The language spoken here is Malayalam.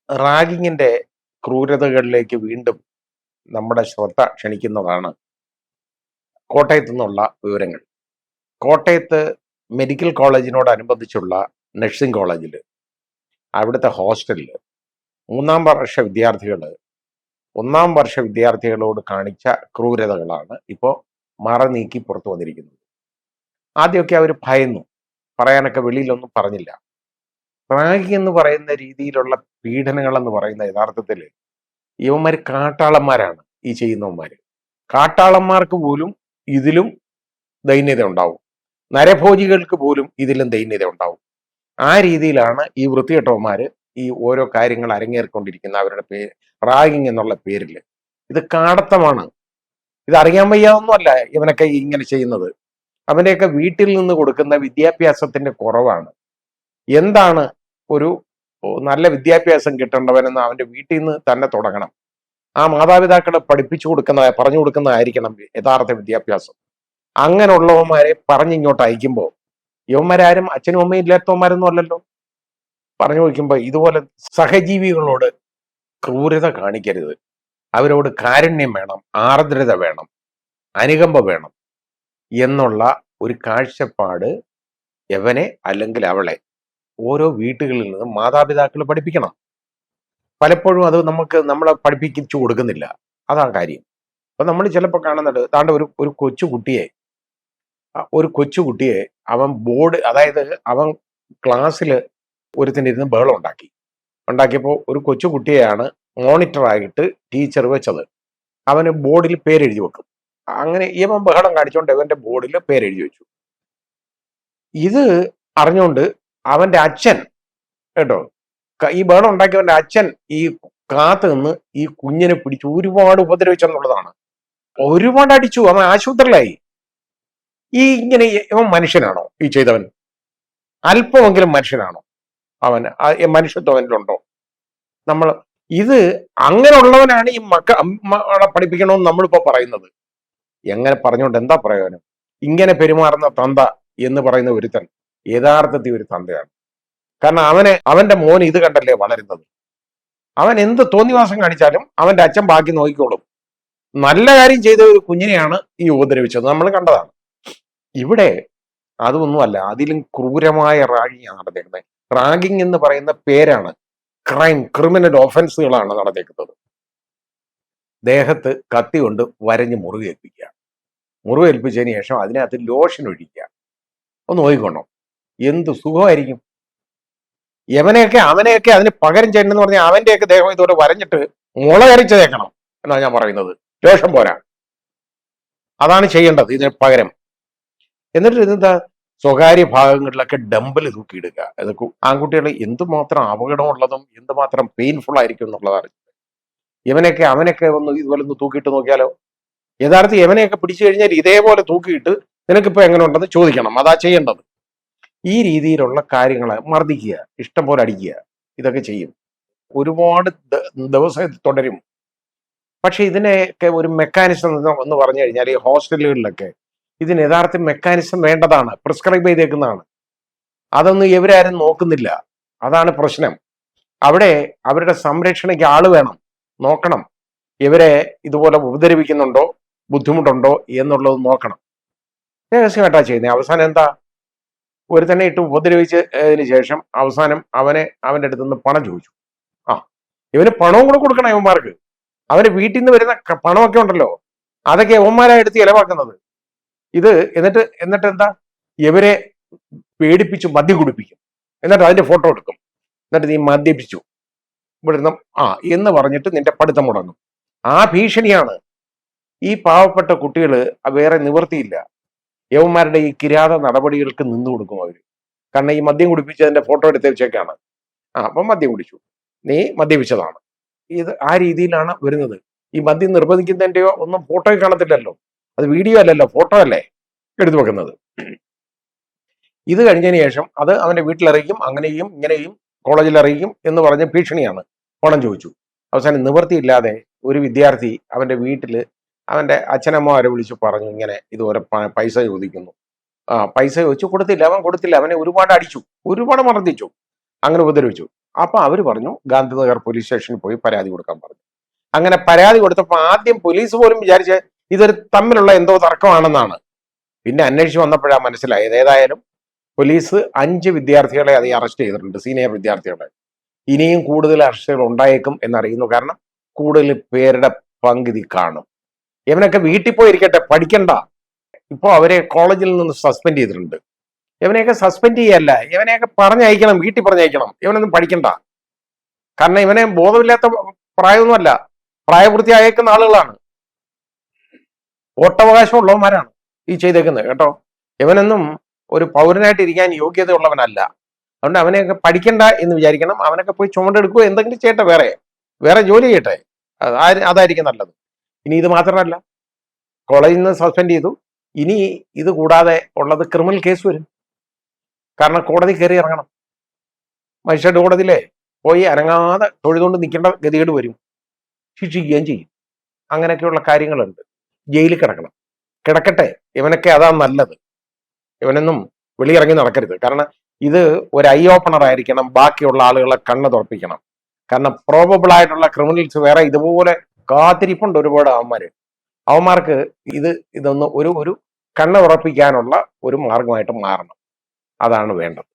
റാഗിങ്ങിന്റെ ക്രൂരതകളിലേക്ക് വീണ്ടും നമ്മുടെ ശ്രദ്ധ ക്ഷണിക്കുന്നതാണ് കോട്ടയത്തു നിന്നുള്ള വിവരങ്ങൾ. കോട്ടയത്ത് മെഡിക്കൽ കോളേജിനോടനുബന്ധിച്ചുള്ള നഴ്സിംഗ് കോളേജിൽ, അവിടുത്തെ ഹോസ്റ്റലിൽ മൂന്നാം വർഷ വിദ്യാർത്ഥികൾ ഒന്നാം വർഷ വിദ്യാർത്ഥികളോട് കാണിച്ച ക്രൂരതകളാണ് ഇപ്പോൾ മറനീക്കി പുറത്തു വന്നിരിക്കുന്നത്. ആദ്യമൊക്കെ അവർ ഭയന്നു, പറയാനൊക്കെ വെളിയിലൊന്നും പറഞ്ഞില്ല. റാഗിങ് എന്ന് പറയുന്ന രീതിയിലുള്ള പീഡനങ്ങൾ എന്ന് പറയുന്ന യഥാർത്ഥത്തിൽ ഇവന്മാർ കാട്ടാളന്മാരാണ്. ഈ ചെയ്യുന്നവന്മാർ കാട്ടാളന്മാർക്ക് പോലും ഇതിലും ദൈന്യത ഉണ്ടാവും, നരഭോജികൾക്ക് പോലും ഇതിലും ദൈന്യത ഉണ്ടാവും. ആ രീതിയിലാണ് ഈ വൃത്തികെട്ടവന്മാർ ഈ ഓരോ കാര്യങ്ങൾ അരങ്ങേറിക്കൊണ്ടിരിക്കുന്ന അവരുടെ പേര് റാഗിങ് എന്നുള്ള പേരിൽ. ഇത് കാടത്തമാണ്. ഇത് അറിയാൻ വയ്യാതൊന്നുമല്ല ഇവനൊക്കെ ഇങ്ങനെ ചെയ്യുന്നത്. അവൻ്റെയൊക്കെ വീട്ടിൽ നിന്ന് കൊടുക്കുന്ന വിദ്യാഭ്യാസത്തിന്റെ കുറവാണ്. എന്താണ് ഒരു നല്ല വിദ്യാഭ്യാസം കിട്ടേണ്ടവനെന്ന് അവന്റെ വീട്ടിൽ നിന്ന് തന്നെ തുടങ്ങണം. ആ മാതാപിതാക്കളെ പറഞ്ഞു കൊടുക്കുന്നതായിരിക്കണം യഥാർത്ഥ വിദ്യാഭ്യാസം. അങ്ങനെയുള്ളവന്മാരെ പറഞ്ഞിങ്ങോട്ട് അയക്കുമ്പോൾ യവന്മാരാരും അച്ഛനും അമ്മയും ഇല്ലാത്തവന്മാരൊന്നും അല്ലല്ലോ. പറഞ്ഞു വയ്ക്കുമ്പോൾ ഇതുപോലെ സഹജീവികളോട് ക്രൂരത കാണിക്കരുത്. അവരോട് കാരുണ്യം വേണം, ആർദ്രത വേണം, അനുകമ്പ വേണം എന്നുള്ള ഒരു കാഴ്ചപ്പാട് യവനെ അല്ലെങ്കിൽ അവളെ ഓരോ വീട്ടുകളിൽ നിന്നും മാതാപിതാക്കൾ പഠിപ്പിക്കണം. പലപ്പോഴും അത് നമ്മളെ പഠിപ്പിച്ചു കൊടുക്കുന്നില്ല. അതാണ് കാര്യം. അപ്പൊ നമ്മൾ ചിലപ്പോൾ കാണുന്നുണ്ട്, താണ്ട ഒരു കൊച്ചുകുട്ടിയെ അവൻ ബോർഡ്, അതായത് അവൻ ക്ലാസ്സിൽ ഒരുത്തിനിരുന്ന് ബഹളം ഉണ്ടാക്കിയപ്പോൾ ഒരു കൊച്ചുകുട്ടിയെയാണ് മോണിറ്ററായിട്ട് ടീച്ചർ വെച്ചത്. അവന് ബോർഡിൽ പേരെഴുതി വെക്കും. അങ്ങനെ ഇവൻ ബഹളം കാണിച്ചുകൊണ്ട് ഇവന്റെ ബോർഡിൽ പേരെഴുതി വെച്ചു. ഇത് അറിഞ്ഞുകൊണ്ട് അവന്റെ അച്ഛൻ, കേട്ടോ, ഈ ബഹളം ഉണ്ടാക്കിയവന്റെ അച്ഛൻ ഈ കാത്ത് നിന്ന് ഈ കുഞ്ഞിനെ പിടിച്ച് ഒരുപാട് ഉപദ്രവിച്ചെന്നുള്ളതാണ്. ഒരുപാട് അടിച്ചു. അവൻ ആശുപത്രിയിലായി. ഇങ്ങനെ ഇവൻ മനുഷ്യനാണോ ഈ ചെയ്തവൻ? അല്പമെങ്കിലും മനുഷ്യനാണോ അവൻ? മനുഷ്യത്വം അവനിലുണ്ടോ? നമ്മൾ ഇത് അങ്ങനെയുള്ളവനാണ് ഈ മക്കളെ പഠിപ്പിക്കണമെന്ന് നമ്മളിപ്പോ പറയുന്നത്. എങ്ങനെ പറഞ്ഞുകൊണ്ട് എന്താ പ്രയോജനം? ഇങ്ങനെ പെരുമാറുന്ന തന്ത എന്ന് പറയുന്ന ഒരുത്തൻ യഥാർത്ഥത്തിൽ ഒരു തന്തയാണ്. കാരണം അവന്റെ മോൻ ഇത് കണ്ടല്ലേ വളരുന്നത്. അവൻ എന്ത് തോന്നിവാസം കാണിച്ചാലും അവന്റെ അച്ഛൻ ബാക്കി നോക്കിക്കോളും. നല്ല കാര്യം ചെയ്ത ഒരു കുഞ്ഞിനെയാണ് ഈ ഉപദ്രവിച്ചത്, നമ്മൾ കണ്ടതാണ്. ഇവിടെ അതൊന്നുമല്ല, അതിലും ക്രൂരമായ റാഗിങ് ആണ് നടത്തേക്കുന്നത്. റാഗിങ് എന്ന് പറയുന്ന പേരാണ് ക്രിമിനൽ ഓഫൻസുകളാണ് നടത്തേക്കുന്നത്. ദേഹത്ത് കത്തി കൊണ്ട് വരഞ്ഞ് മുറിവേൽപ്പിച്ചതിന് ശേഷം അതിനകത്ത് ലോഷൻ ഒഴിക്കുക. ഒന്ന് നോക്കിക്കൊണ്ടോ, എന്ത് സുഖമായിരിക്കും. അവനെയൊക്കെ അതിന് പകരം ചെയ്യണമെന്ന് പറഞ്ഞാൽ അവന്റെയൊക്കെ ദേഹം ഇതോടെ വരഞ്ഞിട്ട് മുളകരച്ച് തേക്കണം എന്നാണ് ഞാൻ പറയുന്നത്. ലോഷം പോരാ, അതാണ് ചെയ്യേണ്ടത് ഇതിന് പകരം. എന്നിട്ട് ഇതെന്താ, സ്വകാര്യ ഭാഗങ്ങളിലൊക്കെ ഡമ്പൽ തൂക്കിയിടുക. അതൊക്കെ ആൺകുട്ടികൾ എന്തുമാത്രം അപകടമുള്ളതും എന്തുമാത്രം പെയിൻഫുൾ ആയിരിക്കും എന്നുള്ളതാണ്. അവനൊക്കെ ഒന്ന് ഇതുപോലെ ഒന്ന് തൂക്കിയിട്ട് നോക്കിയാലോ. യഥാർത്ഥത്തിൽ എവനെയൊക്കെ പിടിച്ചു കഴിഞ്ഞാൽ ഇതേപോലെ തൂക്കിയിട്ട് നിനക്കിപ്പോ എങ്ങനെ ഉണ്ടെന്ന് ചോദിക്കണം. അതാ ചെയ്യേണ്ടത്. ഈ രീതിയിലുള്ള കാര്യങ്ങളെ മർദ്ദിക്കുക, ഇഷ്ടം പോലെ അടിക്കുക, ഇതൊക്കെ ചെയ്യും. ഒരുപാട് ദിവസം തുടരും. പക്ഷെ ഇതിനെയൊക്കെ ഒരു മെക്കാനിസം എന്ന് പറഞ്ഞു കഴിഞ്ഞാൽ ഈ ഹോസ്റ്റലുകളിലൊക്കെ ഇതിന് യഥാർത്ഥ മെക്കാനിസം വേണ്ടതാണ്, പ്രിസ്ക്രൈബ് ചെയ്തേക്കുന്നതാണ്. അതൊന്നും ഇവരാരും നോക്കുന്നില്ല. അതാണ് പ്രശ്നം. അവിടെ അവരുടെ സംരക്ഷണയ്ക്ക് ആള് വേണം, നോക്കണം. ഇവരെ ഇതുപോലെ ഉപദ്രവിക്കുന്നുണ്ടോ, ബുദ്ധിമുട്ടുണ്ടോ എന്നുള്ളത് നോക്കണം. രഹസ്യമായിട്ടാ ചെയ്യുന്നത്. അവസാനം എന്താ, ഒരു തന്നെ ഇട്ട് ഉപദ്രവിച്ചതിന് ശേഷം അവസാനം അവന്റെ അടുത്ത് നിന്ന് പണം ചോദിച്ചു. ഇവന് പണവും കൂടെ കൊടുക്കണം യവന്മാർക്ക്. അവന് വീട്ടിൽ നിന്ന് വരുന്ന പണമൊക്കെ ഉണ്ടല്ലോ, അതൊക്കെ യവന്മാരായി എടുത്ത് ചെലവാക്കുന്നത്. ഇത് എന്നിട്ട് എന്താ, ഇവരെ പേടിപ്പിച്ച് മദ്യം കുടിപ്പിക്കും. എന്നിട്ട് അതിന്റെ ഫോട്ടോ എടുക്കും. എന്നിട്ട് നീ മദ്യപിച്ചു ഇവിടുന്ന് എന്ന് പറഞ്ഞിട്ട് നിന്റെ പഠിത്തം മുടങ്ങും. ആ ഭീഷണിയാണ്. ഈ പാവപ്പെട്ട കുട്ടികൾ വേറെ നിവൃത്തിയില്ല. യവന്മാരുടെ ഈ കിരാത നടപടികൾക്ക് നിന്നു കൊടുക്കും അവര്. കാരണം ഈ മദ്യം കുടിപ്പിച്ചതിന്റെ ഫോട്ടോ എടുത്ത് വെച്ചേക്കാണ്. അപ്പം മദ്യം കുടിച്ചു, നീ മദ്യപിച്ചതാണ്. ഇത് ആ രീതിയിലാണ് വരുന്നത്. ഈ മദ്യം നിർബന്ധിക്കുന്നതിന്റെയോ ഒന്നും ഫോട്ടോയിൽ കാണത്തില്ലല്ലോ. അത് വീഡിയോ അല്ലല്ലോ, ഫോട്ടോ അല്ലേ എടുത്തു വെക്കുന്നത്. ഇത് കഴിഞ്ഞതിന് ശേഷം അത് അവന്റെ വീട്ടിലിറങ്ങിക്കും, അങ്ങനെയും ഇങ്ങനെയും കോളേജിൽ അറിയിക്കും എന്ന് പറഞ്ഞ ഭീഷണിയാണ്. പണം ചോദിച്ചു. അവസാനം നിവൃത്തിയില്ലാതെ ഒരു വിദ്യാർത്ഥി അവന്റെ വീട്ടില് അവന്റെ അച്ഛനമ്മമാരെ വിളിച്ചു പറഞ്ഞു, ഇങ്ങനെ ഇതുപോലെ പൈസ ചോദിക്കുന്നു. പൈസ ചോദിച്ചു, കൊടുത്തില്ല. അവനെ ഒരുപാട് അടിച്ചു, ഒരുപാട് മർദ്ദിച്ചു, അങ്ങനെ ഉപദ്രവിച്ചു. അപ്പൊ അവർ പറഞ്ഞു ഗാന്ധിനഗർ പോലീസ് സ്റ്റേഷനിൽ പോയി പരാതി കൊടുക്കാൻ പറഞ്ഞു. അങ്ങനെ പരാതി കൊടുത്തപ്പോൾ ആദ്യം പോലീസ് പോലും വിചാരിച്ച് ഇതൊരു തമ്മിലുള്ള എന്തോ തർക്കമാണെന്നാണ്. പിന്നെ അന്വേഷിച്ച് വന്നപ്പോഴാണ് മനസ്സിലായത്. ഏതായാലും പോലീസ് 5 വിദ്യാർത്ഥികളെ അത് അറസ്റ്റ് ചെയ്തിട്ടുണ്ട്, സീനിയർ വിദ്യാർത്ഥികളെ. ഇനിയും കൂടുതൽ അറസ്റ്റുകൾ ഉണ്ടായേക്കും എന്നറിയുന്നു. കാരണം കൂടുതൽ പേരുടെ പങ്കിതി കാണും. ഇവനൊക്കെ വീട്ടിൽ പോയി ഇരിക്കട്ടെ, പഠിക്കണ്ട. ഇപ്പോൾ അവരെ കോളേജിൽ നിന്ന് സസ്പെൻഡ് ചെയ്തിട്ടുണ്ട്. ഇവനെയൊക്കെ സസ്പെൻഡ് ചെയ്യല്ല, ഇവനെയൊക്കെ പറഞ്ഞയക്കണം, വീട്ടിൽ പറഞ്ഞയക്കണം. ഇവനൊന്നും പഠിക്കണ്ട. കാരണം ഇവനെ ബോധമില്ലാത്ത പ്രായമൊന്നുമല്ല, പ്രായപൂർത്തിയായേക്കുന്ന ആളുകളാണ്, വോട്ടവകാശം ഉള്ളവന്മാരാണ് ഈ ചെയ്തേക്കുന്നത് കേട്ടോ. ഇവനൊന്നും ഒരു പൗരനായിട്ട് ഇരിക്കാൻ യോഗ്യതയുള്ളവനല്ല. അതുകൊണ്ട് അവനെയൊക്കെ പഠിക്കണ്ട എന്ന് വിചാരിക്കണം. അവനൊക്കെ പോയി ചുമടെടുക്കുകയോ എന്തെങ്കിലും ചെയ്യട്ടെ, വേറെ ജോലി ചെയ്യട്ടെ. അതായിരിക്കും നല്ലത്. ഇനി ഇത് മാത്രമല്ല, കോളേജിൽ നിന്ന് സസ്പെൻഡ് ചെയ്തു. ഇനി ഇത് കൂടാതെ ഉള്ളത് ക്രിമിനൽ കേസ് വരും. കാരണം കോടതി കയറി ഇറങ്ങണം. മജിസ്ട്രേറ്റ് കോടതിയിലെ പോയി അനങ്ങാതെ തൊഴുതുകൊണ്ട് നിൽക്കേണ്ട ഗതികേട് വരും, ശിക്ഷിക്കുകയും ചെയ്യും. അങ്ങനെയൊക്കെയുള്ള കാര്യങ്ങളുണ്ട്. ജയിലിൽ കിടക്കട്ടെ. ഇവനൊക്കെ അതാ നല്ലത്. ഇവനൊന്നും വെളിയിറങ്ങി നടക്കരുത്. കാരണം ഇത് ഒരു ഐ ഓപ്പണർ ആയിരിക്കണം, ബാക്കിയുള്ള ആളുകളെ കണ്ണ് തുറപ്പിക്കണം. കാരണം പ്രോബബിൾ ആയിട്ടുള്ള ക്രിമിനൽസ് വേറെ ഇതുപോലെ കാത്തിരിപ്പുണ്ട് ഒരുപാട് അവന്മാർക്ക് ഇതൊന്ന് ഒരു കണ്ണ് ഉറപ്പിക്കാനുള്ള ഒരു മാർഗമായിട്ട് മാറണം. അതാണ് വേണ്ടത്.